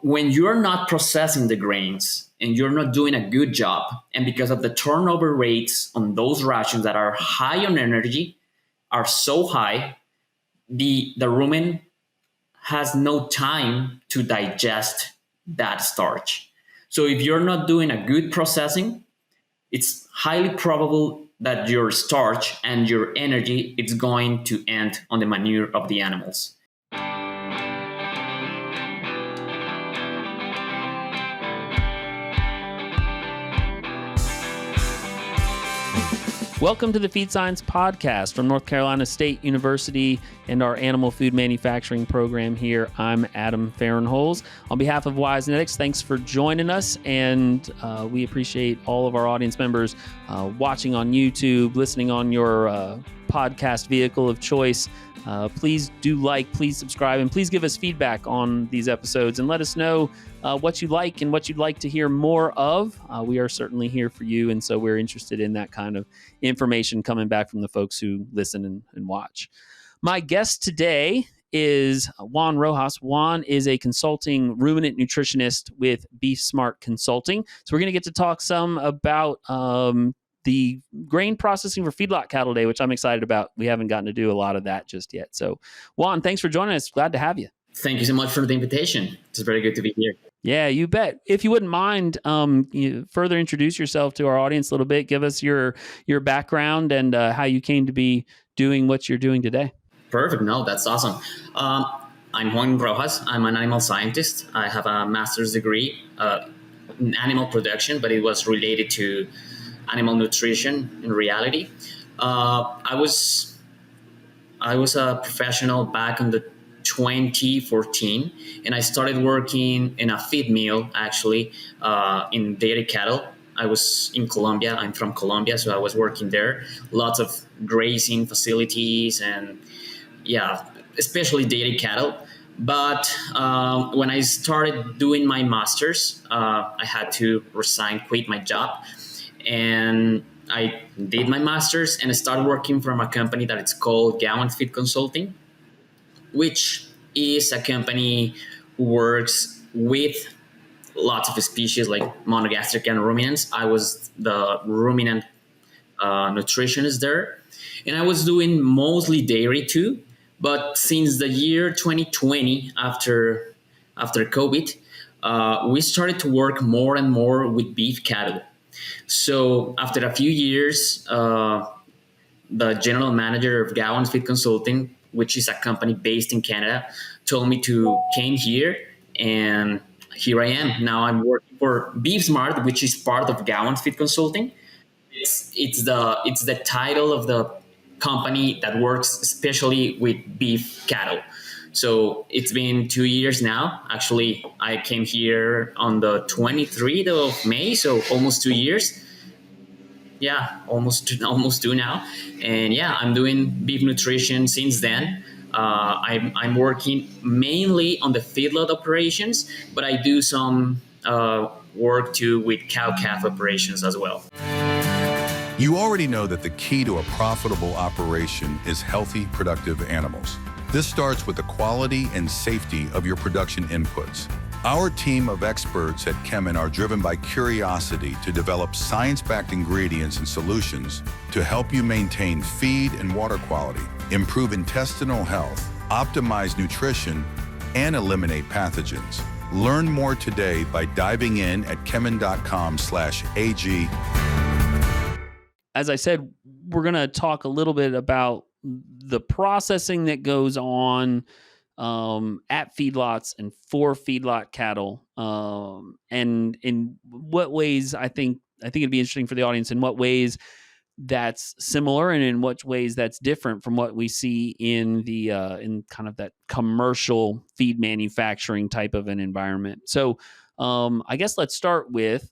when you're not processing the grains and you're not doing a good job, and because of the turnover rates on those rations that are high on energy are so high, the rumen has no time to digest that starch. So if you're not doing a good processing, it's highly probable that your starch and your energy is going to end on the manure of the animals. Welcome to the Feed Science Podcast from North Carolina State University and our animal food manufacturing program here. I'm Adam Farrenholz. On behalf of Wisenetics, thanks for joining us, and we appreciate all of our audience members watching on YouTube, listening on your podcast vehicle of choice. Please do please subscribe, and please give us feedback on these episodes and let us know what you like and what you'd like to hear more of. We are certainly here for you, and so we're interested in that kind of information coming back from the folks who listen and watch. My guest today is Juan Rojas. Juan is a consulting ruminant nutritionist with BeefSmart Consulting. So we're going to get to talk some about the grain processing for feedlot cattle today, which I'm excited about. We haven't gotten to do a lot of that just yet. So Juan, thanks for joining us. Glad to have you. Thank you so much for the invitation. It's very good to be here. Yeah, you bet. If you wouldn't mind, you further introduce yourself to our audience a little bit. Give us your background and how you came to be doing what you're doing today. Perfect. No, that's awesome. I'm Juan Rojas. I'm an animal scientist. I have a master's degree in animal production, but it was related to animal nutrition in reality. I was a professional back in the 2014, and I started working in a feed mill, actually, in dairy cattle. I was in Colombia. I'm from Colombia, so I was working there. Lots of grazing facilities and, especially dairy cattle. But when I started doing my master's, I had to quit my job. And I did my master's and I started working from a company that it's called Juan Consulting, which is a company who works with lots of species like monogastric and ruminants. I was the ruminant nutritionist there, and I was doing mostly dairy too. But since the year 2020, after COVID, we started to work more and more with beef cattle. So after a few years, the general manager of Juan Consulting, which is a company based in Canada, told me to came here, and here I am. Now I'm working for BeefSmart, which is part of Juan Consulting. It's the title of the company that works especially with beef cattle. So it's been 2 years now. Actually, I came here on the 23rd of May, so almost 2 years. Yeah, almost two now. And I'm doing beef nutrition since then. I'm working mainly on the feedlot operations, but I do some work too with cow-calf operations as well. You already know that the key to a profitable operation is healthy, productive animals. This starts with the quality and safety of your production inputs. Our team of experts at Kemin are driven by curiosity to develop science-backed ingredients and solutions to help you maintain feed and water quality, improve intestinal health, optimize nutrition, and eliminate pathogens. Learn more today by diving in at kemin.com/ag. As I said, we're going to talk a little bit about the processing that goes on at feedlots and for feedlot cattle, and in what ways I think it'd be interesting for the audience in what ways that's similar and in what ways that's different from what we see in the in kind of that commercial feed manufacturing type of an environment. So I guess let's start with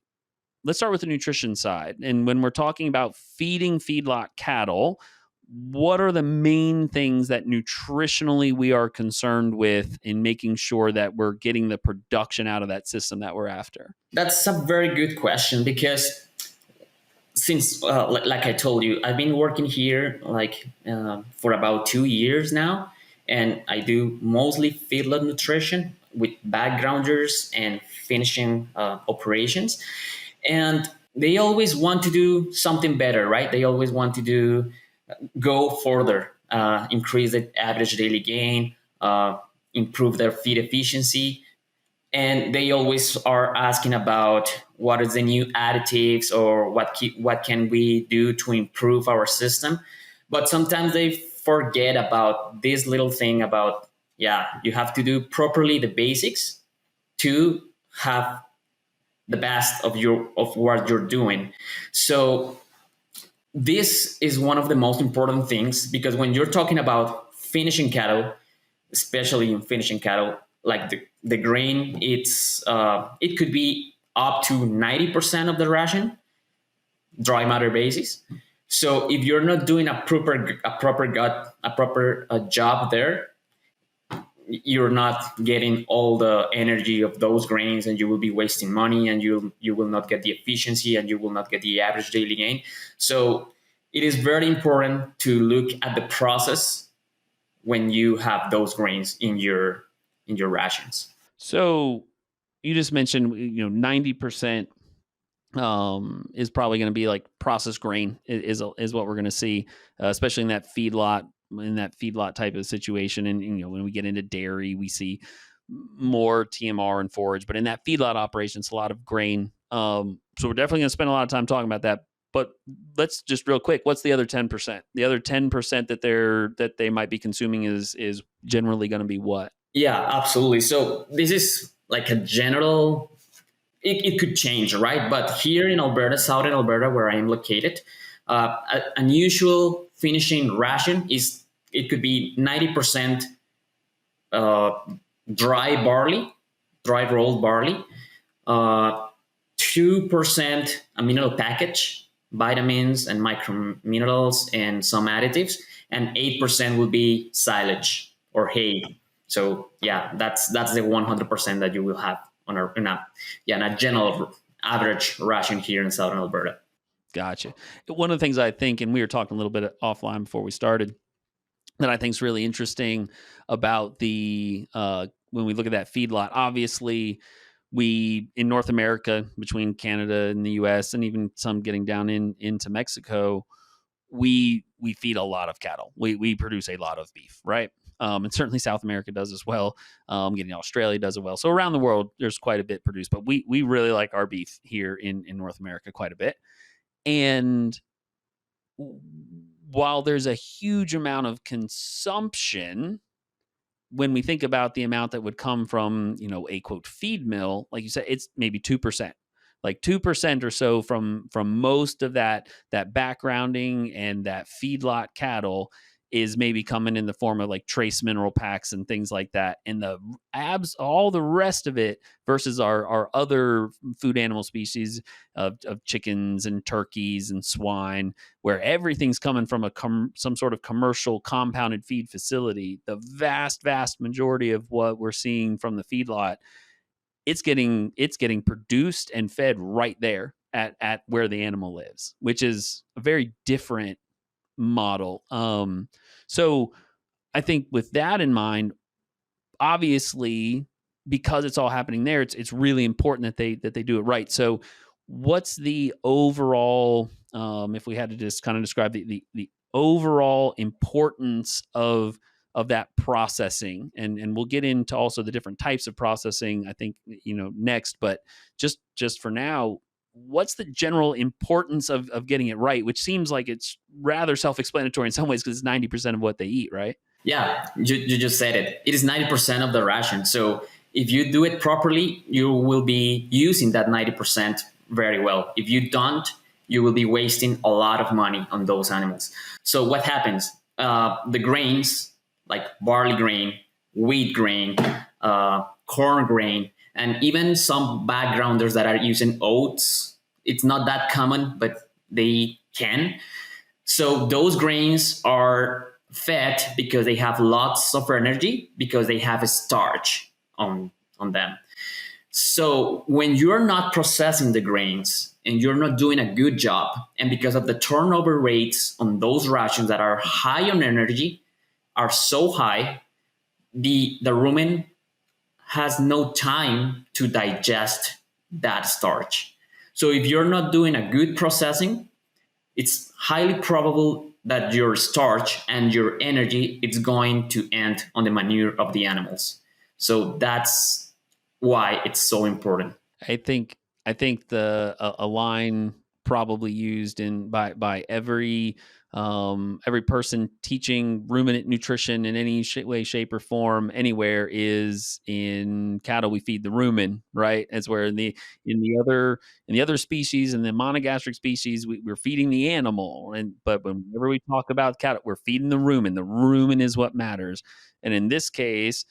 the nutrition side. And when we're talking about feeding feedlot cattle, what are the main things that nutritionally we are concerned with in making sure that we're getting the production out of that system that we're after? That's a very good question, because since, like I told you, I've been working here for about 2 years now, and I do mostly feedlot nutrition with backgrounders and finishing operations, and they always want to do something better, right? They always want to go further, increase the average daily gain, improve their feed efficiency, and they always are asking about what is the new additives or what can we do to improve our system. But sometimes they forget about this little thing about, yeah, you have to do properly the basics to have the best of what you're doing. So this is one of the most important things, because when you're talking about finishing cattle, especially in finishing cattle, like the grain, it could be up to 90% of the ration, dry matter basis. So if you're not doing a proper job there, you're not getting all the energy of those grains, and you will be wasting money, and you will not get the efficiency, and you will not get the average daily gain. So it is very important to look at the process when you have those grains in your rations. So you just mentioned 90% is probably going to be like processed grain is what we're going to see, especially in that feedlot type of situation. And when we get into dairy, we see more TMR and forage, but in that feedlot operation, it's a lot of grain. So we're definitely going to spend a lot of time talking about that. But let's just real quick, what's the other 10%? The other 10% that they might be consuming is generally going to be what? Yeah, absolutely. So this is like a general. It could change, right? But here in Alberta, southern Alberta, where I am located, an usual finishing ration it could be 90% dry rolled barley, 2% a mineral package, vitamins and micro minerals and some additives, and 8% will be silage or hay. So yeah, that's the 100% that you will have on a general average ration here in southern Alberta. Gotcha. One of the things I think, and we were talking a little bit offline before we started, that I think is really interesting about the when we look at that feedlot. Obviously, we in North America, between Canada and the U.S., and even some getting down into Mexico, we feed a lot of cattle. We produce a lot of beef, right? And certainly South America does as well. Getting Australia does as well. So around the world, there's quite a bit produced, but we really like our beef here in North America quite a bit. And while there's a huge amount of consumption, when we think about the amount that would come from, a quote feed mill, like you said, it's maybe 2%. Like 2% or so from most of that backgrounding and that feedlot cattle is maybe coming in the form of like trace mineral packs and things like that. And all the rest of it versus our other food animal species of chickens and turkeys and swine, where everything's coming from some sort of commercial compounded feed facility. The vast majority of what we're seeing from the feedlot, it's getting produced and fed right there at where the animal lives, which is a very different model. So I think with that in mind, obviously, because it's all happening there, it's really important that they do it right. So what's the overall, if we had to just kind of describe the overall importance of that processing, and we'll get into also the different types of processing, I think, next, but just for now, what's the general importance of getting it right, which seems like it's rather self-explanatory in some ways because it's 90% of what they eat, right? Yeah, you just said it. It is 90% of the ration. So if you do it properly, you will be using that 90% very well. If you don't, you will be wasting a lot of money on those animals. So what happens? The grains, like barley grain, wheat grain, corn grain, and even some backgrounders that are using oats. It's not that common, but they can. So those grains are fed because they have lots of energy, because they have a starch on them. So when you're not processing the grains and you're not doing a good job, and because of the turnover rates on those rations that are high on energy are so high, the rumen has no time to digest that starch. So if you're not doing a good processing, it's highly probable that your starch and your energy it's going to end on the manure of the animals. So that's why it's so important. I think the a line probably used in by every person teaching ruminant nutrition in any way, shape, or form anywhere is in cattle. We feed the rumen, right? As where in the other species, in the monogastric species, we're feeding the animal, but whenever we talk about cattle, we're feeding the rumen. The rumen is what matters, and in this case,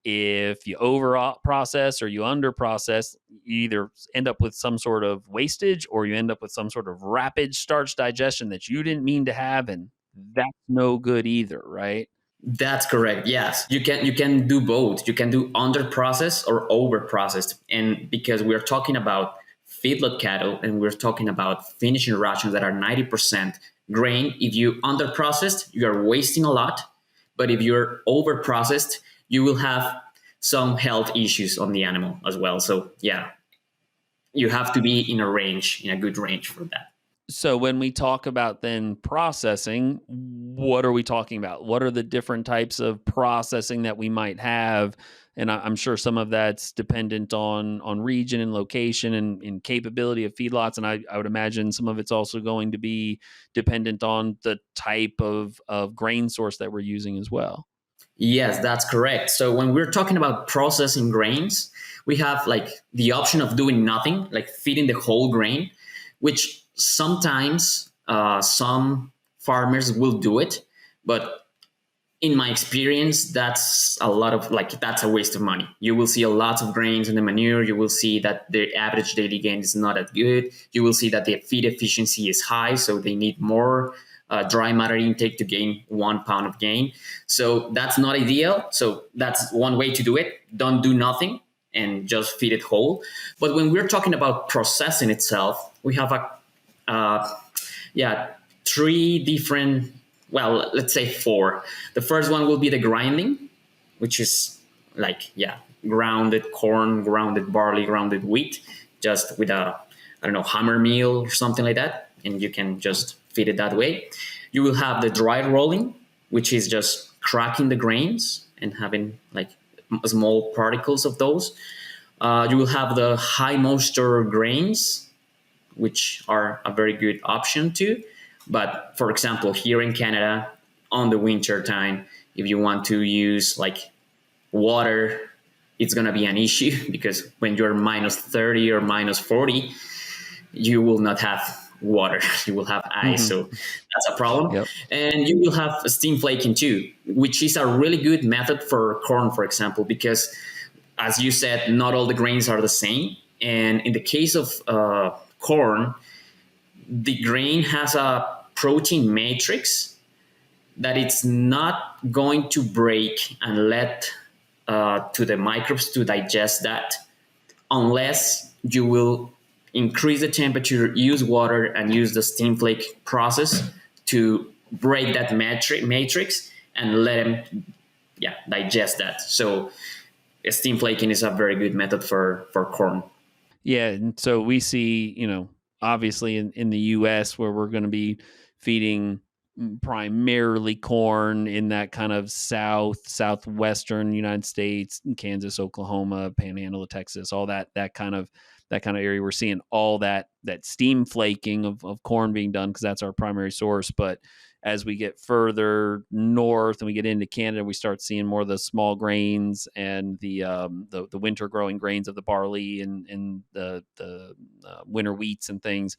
if you over process or you under process, you either end up with some sort of wastage or you end up with some sort of rapid starch digestion that you didn't mean to have. And that's no good either, right? That's correct. Yes, you can do both. You can do under processed or over processed, and because we're talking about feedlot cattle and we're talking about finishing rations that are 90% grain, if you under processed, you are wasting a lot. But if you're over processed, you will have some health issues on the animal as well. So yeah, you have to be in a range, in a good range for that. So when we talk about then processing, what are we talking about? What are the different types of processing that we might have? And I'm sure some of that's dependent on region and location and capability of feedlots. And I would imagine some of it's also going to be dependent on the type of grain source that we're using as well. Yes, that's correct. So when we're talking about processing grains, we have like the option of doing nothing, like feeding the whole grain, which sometimes some farmers will do it. But in my experience, that's a lot of like, that's a waste of money. You will see a lot of grains in the manure. You will see that the average daily gain is not as good. You will see that the feed efficiency is high, so they need more dry matter intake to gain 1 pound of gain. So that's not ideal. So that's one way to do it. Don't do nothing and just feed it whole. But when we're talking about processing itself, we have three different, well, let's say four. The first one will be the grinding, which is like, grounded corn, grounded barley, grounded wheat, just with a, I don't know, hammer mill or something like that. And you can just feed it that way. You will have the dry rolling, which is just cracking the grains and having like small particles of those. You will have the high moisture grains, which are a very good option too. But for example, here in Canada, on the winter time, if you want to use like water, it's going to be an issue because when you're minus 30 or minus 40, you will not have water. You will have ice. So that's a problem. Yep. And you will have steam flaking too, which is a really good method for corn, for example, because as you said, not all the grains are the same. And in the case of corn, the grain has a protein matrix that it's not going to break and let to the microbes to digest that unless you will increase the temperature, use water, and use the steam flake process to break that matrix and let them digest that. So steam flaking is a very good method for corn. Yeah. And so we see, obviously in the US where we're going to be feeding primarily corn in that kind of southwestern United States, Kansas, Oklahoma, Panhandle of Texas, all that kind of area. We're seeing all that steam flaking of corn being done because that's our primary source. But as we get further north and we get into Canada, we start seeing more of the small grains and the winter growing grains of the barley and the winter wheats and things.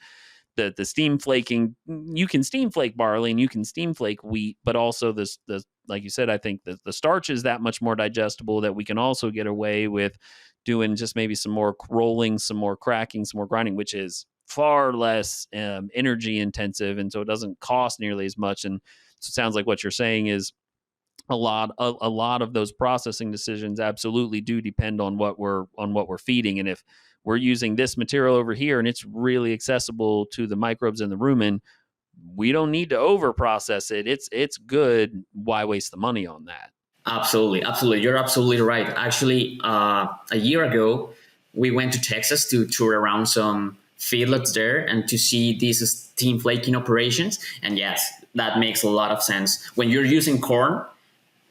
The steam flaking, you can steam flake barley and you can steam flake wheat, but also the like you said, I think the starch is that much more digestible that we can also get away with doing just maybe some more rolling, some more cracking, some more grinding, which is far less energy intensive, and so it doesn't cost nearly as much. And so it sounds like what you're saying is a lot of those processing decisions absolutely do depend on what we're feeding. And if we're using this material over here and it's really accessible to the microbes in the rumen, we don't need to over process it. It's good. Why waste the money on that? Absolutely, absolutely. You're absolutely right. Actually, a year ago, we went to Texas to tour around some feedlots there and to see these steam flaking operations. And yes, that makes a lot of sense. When you're using corn,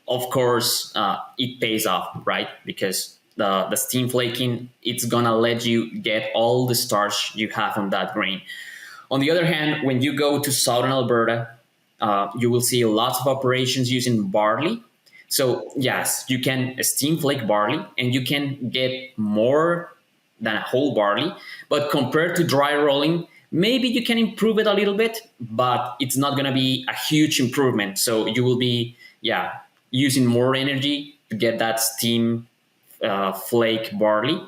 of course, it pays off, right? Because the steam flaking, it's gonna let you get all the starch you have on that grain. On the other hand, when you go to southern Alberta, you will see lots of operations using barley. So yes, you can steam flake barley and you can get more than a whole barley. But compared to dry rolling, maybe you can improve it a little bit, but it's not going to be a huge improvement. So you will be, yeah, using more energy to get that steam flake barley,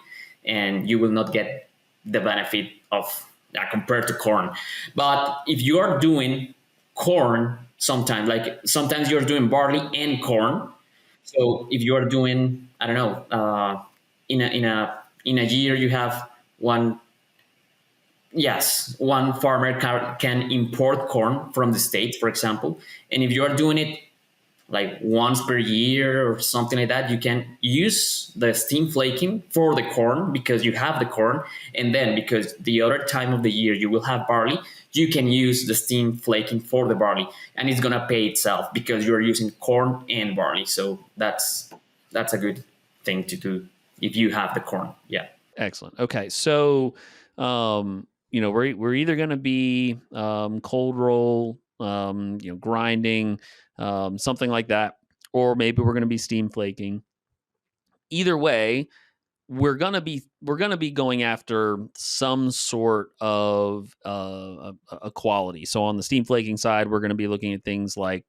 and you will not get the benefit of compared to corn. But if you are doing corn, sometimes you're doing barley and corn. So if you are doing, I don't know, in a year you have one. Yes, one farmer can import corn from the States, for example, and if you are doing it like once per year or something like that, you can use the steam flaking for the corn because you have the corn. And then because the other time of the year you will have barley, you can use the steam flaking for the barley, and it's going to pay itself because you're using corn and barley. So that's a good thing to do if you have the corn. Yeah. Excellent. Okay, so we're either going to be cold roll, grinding, something like that, or maybe we're going to be steam flaking. Either way, we're gonna be going after some sort of a quality. So on the steam flaking side, we're going to be looking at things like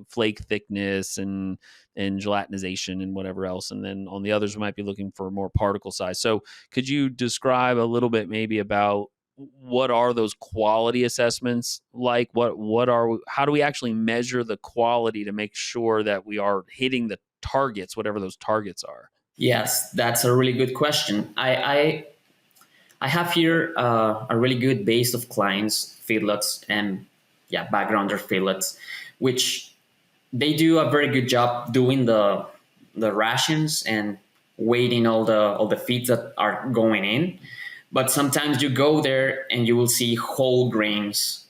flake thickness and gelatinization and whatever else. And then on the others, we might be looking for more particle size. So could you describe a little bit maybe about what are those quality assessments like? How do we actually measure the quality to make sure that we are hitting the targets, whatever those targets are? Yes, that's a really good question. I have here a really good base of clients, feedlots, and yeah, backgrounder feedlots, which they do a very good job doing the rations and weighting all the feeds that are going in. But sometimes you go there and you will see whole grains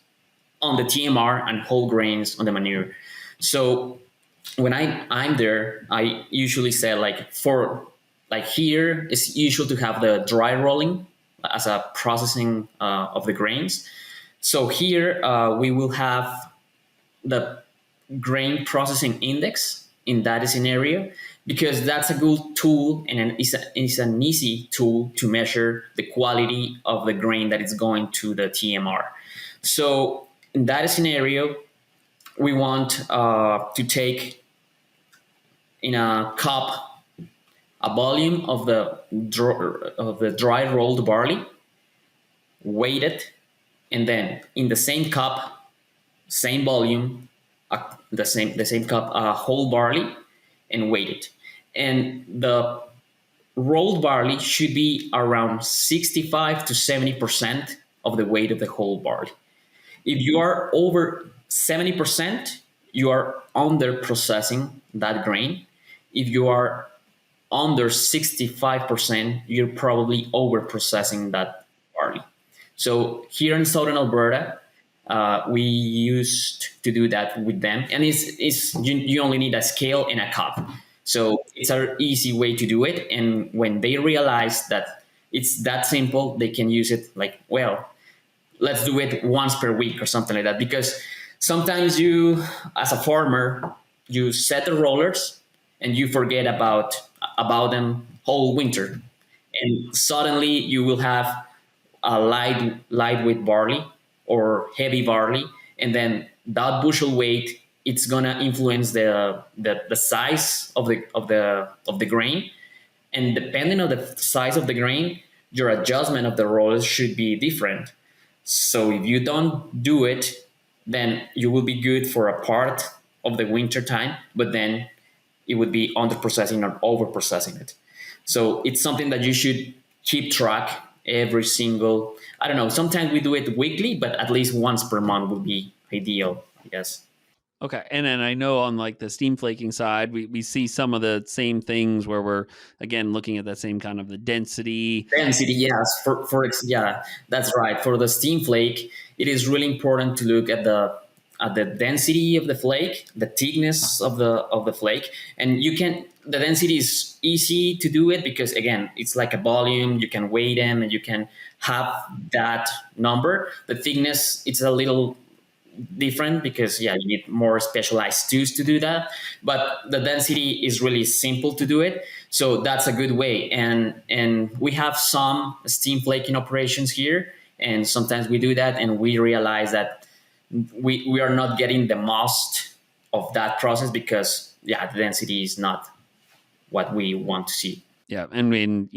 on the TMR and whole grains on the manure. So when I'm there, I usually say like for like here it's usual to have the dry rolling as a processing of the grains. So here we will have the grain processing index in that scenario because that's a good tool and it's an easy tool to measure the quality of the grain that is going to the TMR. So in that scenario, we want to take in a cup a volume of the dry rolled barley, weight it, and then in the same cup, same volume, the same cup whole barley, and weight it. And the rolled barley should be around 65 to 70% of the weight of the whole barley. If you are over 70%, you are under processing that grain. If you are under 65%, you're probably over processing that barley. So here in southern Alberta, we used to do that with them, and you only need a scale and a cup. So it's an easy way to do it. And when they realize that it's that simple, they can use it like, well, let's do it once per week or something like that. Because sometimes you, as a farmer, you set the rollers and you forget about them whole winter, and suddenly you will have a lightweight barley or heavy barley, and then that bushel weight, it's gonna influence the size of the grain, and depending on the size of the grain, your adjustment of the rollers should be different. So if you don't do it, then you will be good for a part of the winter time, but then it would be under processing or over processing it. So it's something that you should keep track every single, I don't know, sometimes we do it weekly, but at least once per month would be ideal, I guess. Okay. And then I know on like the steam flaking side, we see some of the same things where we're again looking at that same kind of the density. Density, yes. Yeah, that's right. For the steam flake, it is really important to look at the density of the flake, the thickness of the flake, and the density is easy to do it because again, it's like a volume. You can weigh them and you can have that number. The thickness, it's a little different because yeah, you need more specialized tools to do that, but the density is really simple to do it, so that's a good way. And we have some steam flaking operations here, and sometimes we do that and we realize that we are not getting the most of that process because yeah, the density is not what we want to see. Yeah. I mean,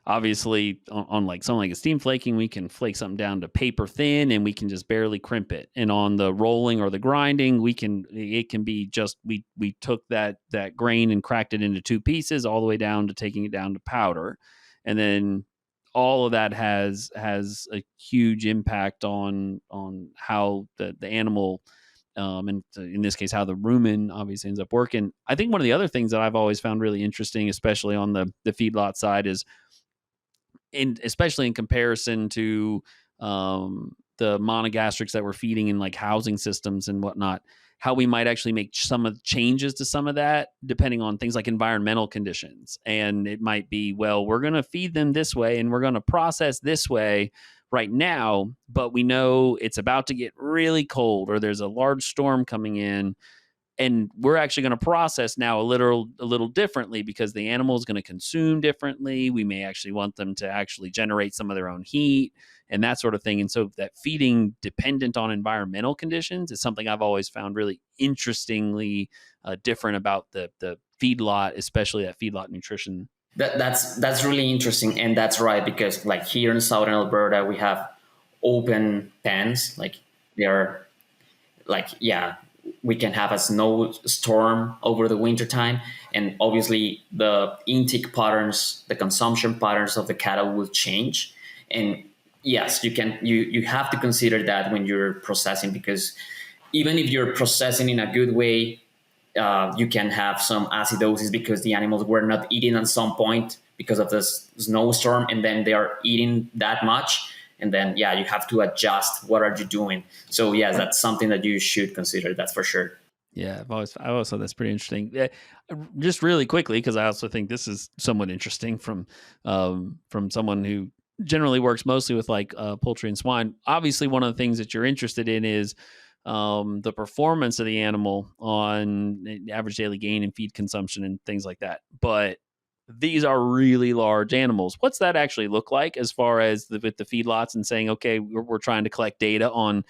obviously on like something like a steam flaking, we can flake something down to paper thin and we can just barely crimp it. And on the rolling or the grinding, it can be just, we took that grain and cracked it into two pieces all the way down to taking it down to powder. And then all of that has a huge impact on how the animal, and in this case, how the rumen obviously ends up working. I think one of the other things that I've always found really interesting, especially on the feedlot side, is especially in comparison to the monogastrics that we're feeding in like housing systems and whatnot, how we might actually make some of the changes to some of that depending on things like environmental conditions. And it might be, well, we're going to feed them this way and we're going to process this way right now, but we know it's about to get really cold or there's a large storm coming in, and we're actually going to process now a little differently because the animal is going to consume differently. We may actually want them to actually generate some of their own heat and that sort of thing. And so that feeding dependent on environmental conditions is something I've always found really interestingly different about the feedlot, especially that feedlot nutrition. That's really interesting, and that's right because like here in southern Alberta we have open pens, like they are like yeah, we can have a snowstorm over the winter time, and obviously the intake patterns, the consumption patterns of the cattle will change. And yes, you have to consider that when you're processing, because even if you're processing in a good way, you can have some acidosis because the animals were not eating at some point because of the snowstorm, and then they are eating that much, and then yeah, you have to adjust what are you doing. So yes, that's something that you should consider, that's for sure. Yeah, I always thought that's pretty interesting. Just really quickly, because I also think this is somewhat interesting from someone who generally works mostly with like poultry and swine. Obviously, one of the things that you're interested in is the performance of the animal on average daily gain and feed consumption and things like that. But these are really large animals. What's that actually look like as far as with the feedlots and saying, okay, we're trying to collect data on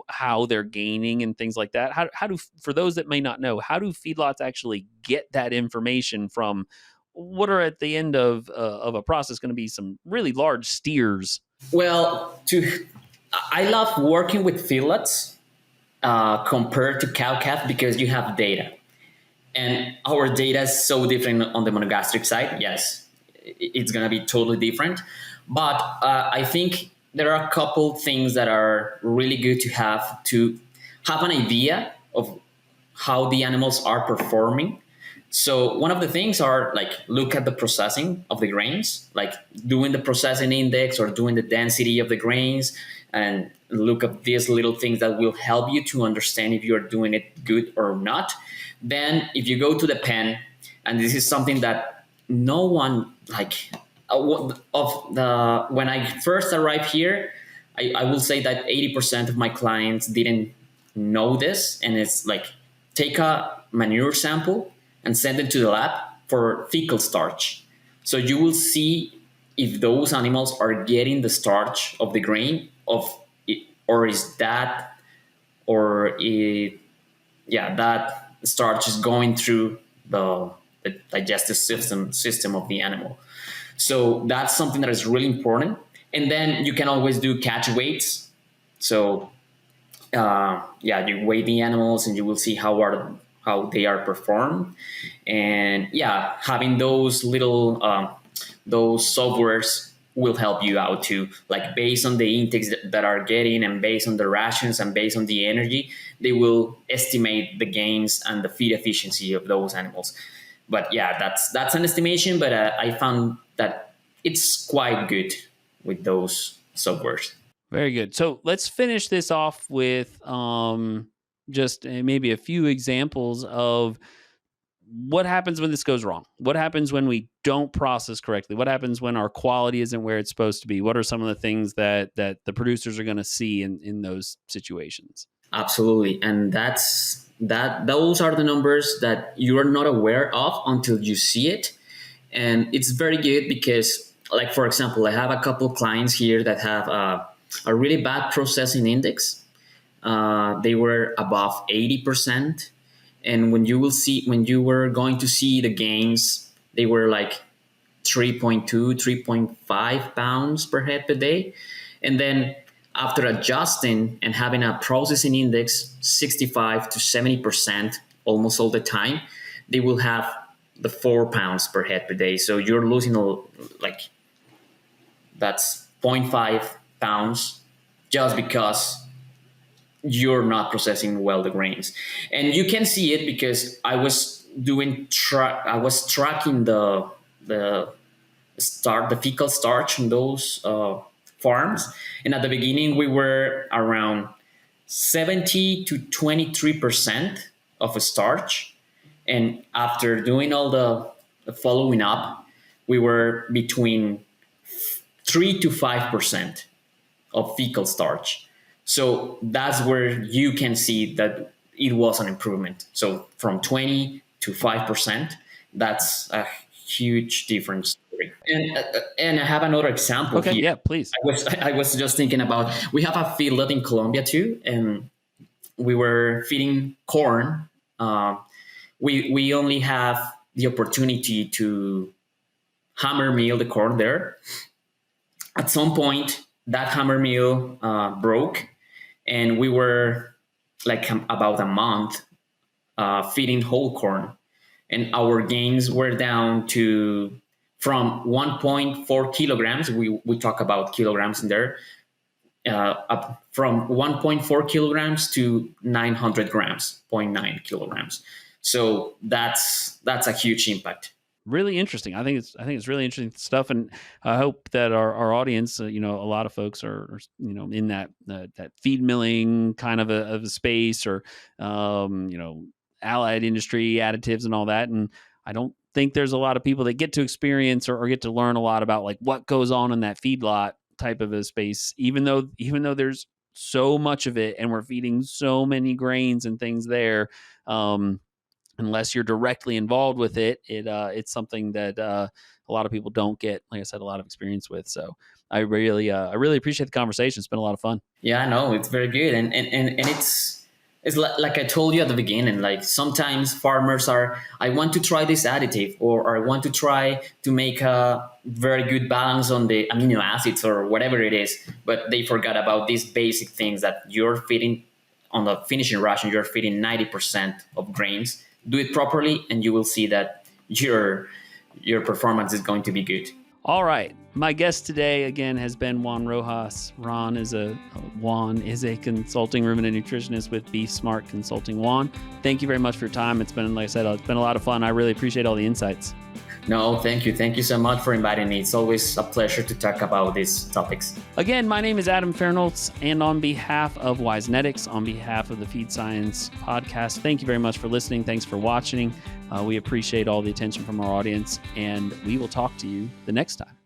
how they're gaining and things like that? How do, for those that may not know, how do feedlots actually get that information from what are at the end of a process going to be some really large steers? Well, I love working with feedlots compared to cow calf because you have data. And our data is so different on the monogastric side. Yes, it's going to be totally different. But I think there are a couple things that are really good to have an idea of how the animals are performing. So one of the things are like look at the processing of the grains, like doing the processing index or doing the density of the grains, and look at these little things that will help you to understand if you're doing it good or not. Then if you go to the pen, and this is something that no one like when I first arrived here, I will say that 80% of my clients didn't know this, and it's like take a manure sample and send it to the lab for fecal starch. So you will see if those animals are getting the starch of the grain or is that, or that starch is going through the digestive system of the animal. So that's something that is really important. And then you can always do catch weights. So you weigh the animals and you will see how they are performed. And having those little those softwares will help you out too. Like based on the intakes that are getting, and based on the rations, and based on the energy, they will estimate the gains and the feed efficiency of those animals. But yeah, that's an estimation. But I found that it's quite good with those softwares. Very good. So let's finish this off with just maybe a few examples of what happens when this goes wrong. What happens when we don't process correctly? What happens when our quality isn't where it's supposed to be? What are some of the things that the producers are going to see in those situations? Absolutely, and those are the numbers that you are not aware of until you see it. And it's very good because, like, for example, I have a couple of clients here that have a really bad processing index. They were above 80%. And when you were going to see the gains, they were like 3.2, 3.5 pounds per head per day. And then after adjusting and having a processing index 65 to 70% almost all the time, they will have the 4 pounds per head per day. So you're losing that's 0.5 pounds just because you're not processing well the grains. And you can see it because I was tracking the fecal starch in those farms. And at the beginning, we were around 70 to 23% of a starch. And after doing all the following up, we were between 3 to 5% of fecal starch. So that's where you can see that it was an improvement. So from 20 to 5%, that's a huge difference. And I have another example here. here. Yeah, please. I was just thinking about, we have a feedlot in Colombia too, and we were feeding corn. We only have the opportunity to hammer mill the corn there. At some point, that hammer mill broke, and we were like about a month feeding whole corn, and our gains were down to from 1.4 kilograms. We talk about kilograms in there, up from 1.4 kilograms to 900 grams, 0.9 kilograms. So that's a huge impact. Really interesting. I think it's really interesting stuff, and I hope that our audience, a lot of folks are in that feed milling kind of a space, or allied industry additives and all that. And I don't think there's a lot of people that get to experience or get to learn a lot about like what goes on in that feedlot type of a space, even though there's so much of it and we're feeding so many grains and things there. Unless you're directly involved with it, it's something that a lot of people don't get, like I said, a lot of experience with. So I really appreciate the conversation. It's been a lot of fun. Yeah, I know, it's very good, and it's like I told you at the beginning. Like sometimes farmers I want to try this additive, or I want to try to make a very good balance on the amino acids or whatever it is, but they forgot about these basic things that you're feeding on the finishing ration. You're feeding 90% of grains. Do it properly, and you will see that your performance is going to be good. All right. My guest today, again, has been Juan Rojas. Juan is a consulting rumen and nutritionist with BeefSmart Consulting. Juan, thank you very much for your time. It's been, like I said, it's been a lot of fun. I really appreciate all the insights. No, thank you. Thank you so much for inviting me. It's always a pleasure to talk about these topics. Again, my name is Adam Fahrenholtz, and on behalf of Wisenetics, on behalf of the Feed Science podcast, thank you very much for listening. Thanks for watching. We appreciate all the attention from our audience, and we will talk to you the next time.